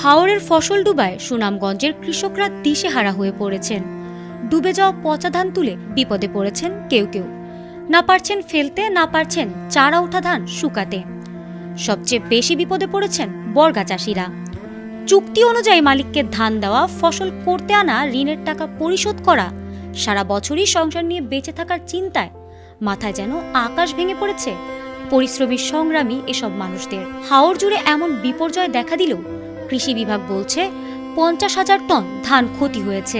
হাওরের ফসল ডুবায় সুনামগঞ্জের কৃষকরা দিশেহারা হয়ে পড়েছেন। ডুবে যাওয়া পচা ধান তুলে বিপদে পড়েছেন কেউ কেউ, না পারছেন ফেলতে, না পারছেন চারা ওঠা ধান শুকাতে। সবচেয়ে বেশি বিপদে পড়েছেন বর্গা চাষিরা। চুক্তি অনুযায়ী মালিককে ধান দেওয়া, ফসল করতে আনা ঋণের টাকা পরিশোধ করা, সারা বছরই সংসার নিয়ে বেঁচে থাকার চিন্তায় মাথায় যেন আকাশ ভেঙে পড়েছে পরিশ্রমী সংগ্রামী এসব মানুষদের। হাওর জুড়ে এমন বিপর্যয় দেখা দিলেও কৃষি বিভাগ বলছে 50,000 টন ধান ক্ষতি হয়েছে।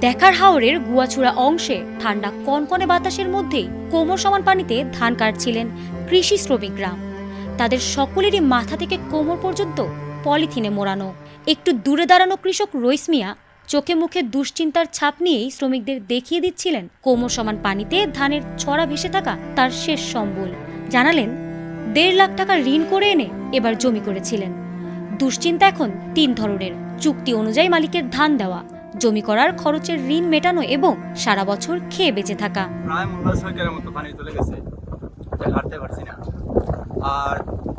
দেখার হাওরের গুয়াছুড়া অংশে ঠান্ডা কনকনে বাতাসের মধ্যেই কোমর সমান পানিতে ধান কাটছিলেন কৃষি শ্রমিকরা। তাদের সকলেরই মাথা থেকে কোমর পর্যন্ত পলিথিনে মোড়ানো। একটু দূরে দাঁড়ানো কৃষক রইস মিয়া চোখে মুখে দুশ্চিন্তার ছাপ নিয়েই শ্রমিকদের দেখিয়ে দিচ্ছিলেন কোমর সমান পানিতে ধানের ছড়া ভেসে থাকা তার শেষ সম্বল। জানালেন 1.5 লাখ টাকা ঋণ করে এনে এবার জমি করেছিলেন। দুশ্চিন্তা এখন 3 ধরনের: চুক্তি অনুযায়ী মালিকের ধান দেওয়া, জমি করার খরচের ঋণ মেটানো এবং সারা বছর খেয়ে বেঁচে থাকা। প্রায় 6 মতো পানি চলে গেছে, হাঁটতে পারছি না। আর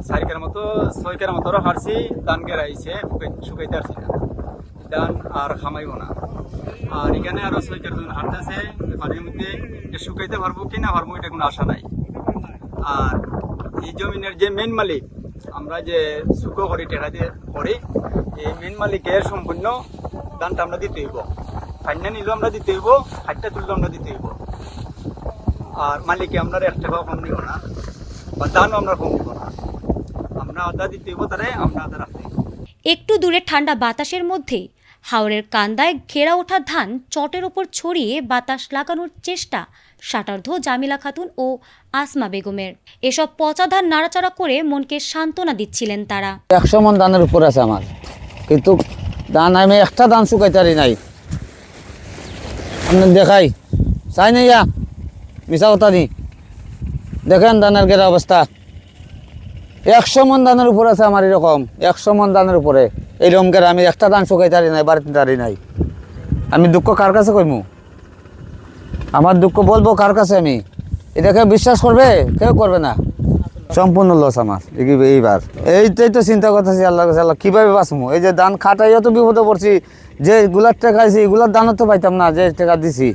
4 মতো 6 মতো হাঁটছি, ধান গেরাইছে, শুকাইতে পারছি না, ধান আর খামাইব না। আর এখানে আরো 6 জন হাঁটতেছে পানির মধ্যে, শুকাইতে পারবো কিনা পারবো এটা কোনো আশা নাই। আর এই জমিনের যে মেন মালিক, আমরা যে শুকো করি টেকা দিয়ে করি, এই মেন মালিকের সম্পূর্ণ ধানটা আমরা দিতে হইব। ফাইনা নিলেও আমরা দিতে হইব, হাটটা তুললেও আমরা দিতে হইব। আর মালিকে আমরা 1 টাকাও কম নিব না, বা ধানও আমরা কম নিব না। আমরা আদা দিতে হইব, তারে আমরা আদা রাখতে হইব। একটু দূরে ঠান্ডা বাতাসের মধ্যেই হাওরের কান্দায় ঘেরা ওঠা ধান চটের ওপর ছড়িয়ে বাতাস লাগানোর চেষ্টা ষাটার্ধ জামিলা খাতুন ও আসমা বেগমের। এসব পচা ধান নাড়াচাড়া করে মনকে সান্ত্বনা দিচ্ছিলেন তারা। 100 মন ধানের উপর আছে আমার, কিন্তু ধান আমি একটা ধান শুকাইতে পারি নাই। আপনার দেখাই চাই না, ইয়া মিশা কথা নি, দেখেন ধানের গেরা অবস্থা। 100 মন ধানের উপর আছে আমার, এরকম 100 মন ধানের উপরে এইরকম গেরা আমি একটা ধান শুকাইতে পারি নাই, বাড়িতে পারি নাই। আমি দুঃখ কার কাছে কইমু? আমার দুঃখ বলবো কার কাছে? আমি এটাকে বিশ্বাস করবে? কেউ করবে না। সম্পূর্ণ লস আমার এইবার। এইটাই তো চিন্তা করতেছি আল্লাহ কাছে, আল্লাহ কিভাবে বাঁচবো? এই যে ধান খাটাইও তো বিপদে পড়ছি, যে গুলার টাকা আইছি এগুলার দানও তো পাইতাম না, যে টাকা দিছি।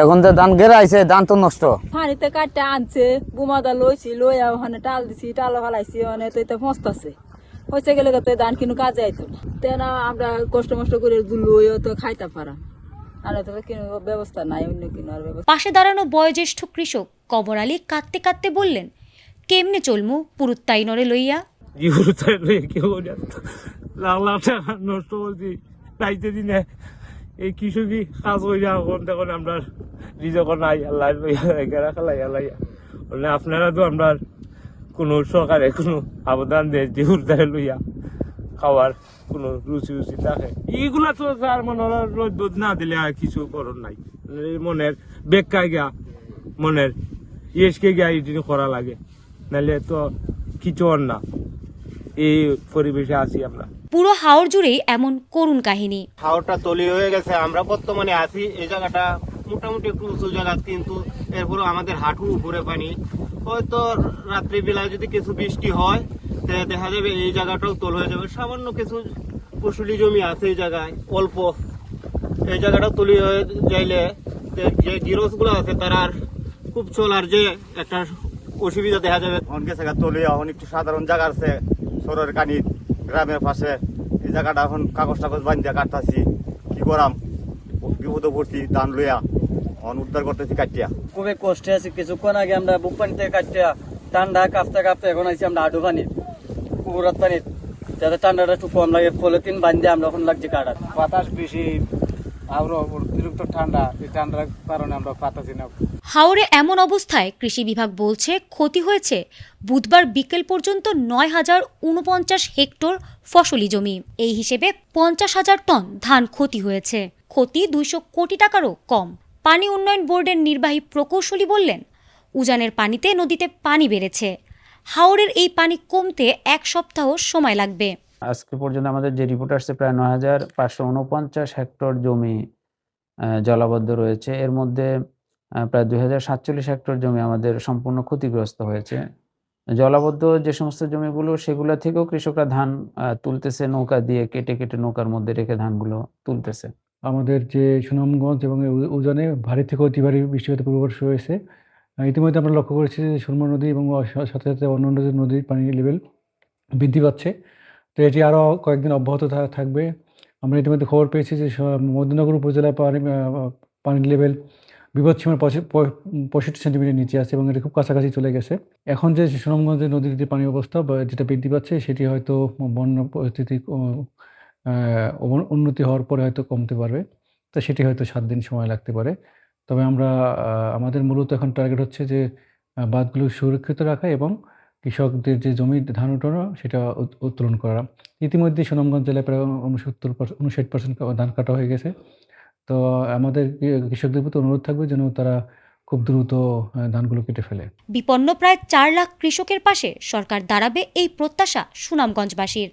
এখন তো ধান গেরা আইছে, ধান তো নষ্ট। পানিতে কাটতে আনছে, বুমাদা লইছি, লইয়া ওখানে টাল দিছি, টাল ফালাইছি, ওখানে তো এটা ফসতাছে। হয়েছে গেলে তো ধান কিন্তু কাজে আইতো না। তেনা আমরা কষ্ট মষ্ট করে লইও তো খাইতে পারা, আর তো কোনো ব্যবস্থা নাই, অন্য কোনো আর ব্যবস্থা। পাশে দাঁড়ানো বয়োজ্যেষ্ঠ কৃষক কমর আলী কাঁদতে কাঁদতে বললেন, কেমনে চলমু পুরুত্তাই নরে লইয়া। নষ্ট করছি তাইতে দিনে এই কৃষকই কাজ করি, এখন তখন আমরা রিজক নাই, আল্লাহ লইয়া খালাই আল্লাহ। আপনারা তো আমরা কোনো সরকারে কোনো আবেদন দেয় যে উর্দারে লইয়া খাওয়ার কোনো রুচি থাকে, এইগুলা তো স্যার মনের রোদ না দিলে আর কিছু করার নাই। মনের বেকায় গিয়া, মনের ইয়েসকে গিয়া এই জিনিস করা লাগে, নাহলে তো কিছু আর না। এই পরিবেশে আছি আমরা। পুরো হাওর জুড়েই এমন করুণ কাহিনী। হাওরটা তলি হয়ে গেছে, আমরা বর্তমানে আছি এই জায়গাটা মোটামুটি একটু উঁচু জায়গা, কিন্তু এরপরে আমাদের হাঁটুর উপরে পানি। হয়তো রাত্রি বেলায় যদি কিছু বৃষ্টি হয় দেখা যাবে এই জায়গাটাও তল হয়ে যাবে। সামান্য কিছু ফসলি জমি আছে এই জায়গায় অল্প, এই জায়গাটাও তলি হয়ে যাইলে যে গৃহস্থগুলো আছে তারা আর খুব চলার যে একটা অসুবিধা দেখা যাবে। অনেক জায়গা তলিয়া অনেক সাধারণ জায়গা আছে শহরের কানি গ্রামের পাশে, এই জায়গাটা এখন কাগজ টাগজ বান্ধিয়া কাটতাছি, কি করাম? বিপদে পড়ছি, ধান লইয়া উদ্ধার করতেছি কাটিয়া। খুবই কষ্টে আছি। কিছুক্ষণ আগে আমরা বুক পানিতে কাটিয়া ঠান্ডা কাঁপতে কাঁপতে এখন আছি আমরা হাঁটু পানির, পুকুরাত পানির, যাতে ঠান্ডাটা একটু কম লাগে। পলিথিন বান্ধে আমরা এখন লাগছে কাটার। বাতাস বেশি, আরো অতিরিক্ত ঠান্ডা, এই ঠান্ডার কারণে আমরা পাতাছি না। হাওরে এমন অবস্থায় কৃষি বিভাগ বলছে ক্ষতি হয়েছে বুধবার বিকেল পর্যন্ত 9,049 হেক্টর ফসলি জমি। এই হিসেবে 50,000 টন ধান ক্ষতি হয়েছে। ক্ষতি 200 কোটি টাকারও কম। পানি উন্নয়ন বোর্ডের নির্বাহী প্রকৌশলী বললেন, উজানের পানিতে নদীতে পানি বেড়েছে। হাওরের এই পানি কমতে 1 সপ্তাহ সময় লাগবে। আজকে পর্যন্ত আমাদের যে রিপোর্ট আসছে প্রায় 9,549 হেক্টর জমি জলাবদ্ধ রয়েছে। এর মধ্যে প্রায় 2,047 হেক্টর জমি আমাদের সম্পূর্ণ ক্ষতিগ্রস্ত হয়েছে। জলাবদ্ধ যে সমস্ত জমিগুলো সেগুলো থেকেও কৃষকরা ধান তুলতেছে, নৌকা দিয়ে কেটে কেটে নৌকার মধ্যে রেখে ধানগুলো তুলতেছে। আমাদের যে সুনামগঞ্জ এবং উজানে ভারী থেকে অতি ভারী বৃষ্টিপাতের পূর্বাভাস রয়েছে। ইতিমধ্যে আমরা লক্ষ্য করেছি যে সুরমা নদী এবং সাথে সাথে অন্যান্য যে নদীর পানির লেভেল বৃদ্ধি পাচ্ছে। তো এটি আরও কয়েকদিন অব্যাহত থাকবে। আমরা ইতিমধ্যে খবর পেয়েছি যে মধ্যনগর উপজেলায় পানির লেভেল বিপদসীমার 65 সেন্টিমিটার নিচে আছে এবং এটা খুব কাছাকাছি চলে গেছে। এখন যে সুনামগঞ্জের নদীর যে পানি অবস্থা যেটা বৃদ্ধি পাচ্ছে সেটি হয়তো বন্যা পরিস্থিতি উন্নতি হওয়ার পরে হয়তো কমতে পারবে। তো সেটি হয়তো 7 দিন সময় লাগতে পারে। তবে আমরা আমাদের মূলত এখন টার্গেট হচ্ছে যে বাঁধগুলো সুরক্ষিত রাখা এবং কৃষকদের যে জমির ধান উঠানো সেটা উত্তোলন করা। ইতিমধ্যে সুনামগঞ্জ জেলায় প্রায় 59% ধান কাটা হয়ে গেছে। তো আমাদের কৃষকদের প্রতি অনুরোধ থাকবে যেন তারা খুব দ্রুত ধানগুলো কেটে ফেলে। বিপন্ন প্রায় 4 লাখ কৃষকের পাশে সরকার দাঁড়াবে এই প্রত্যাশা সুনামগঞ্জবাসীর।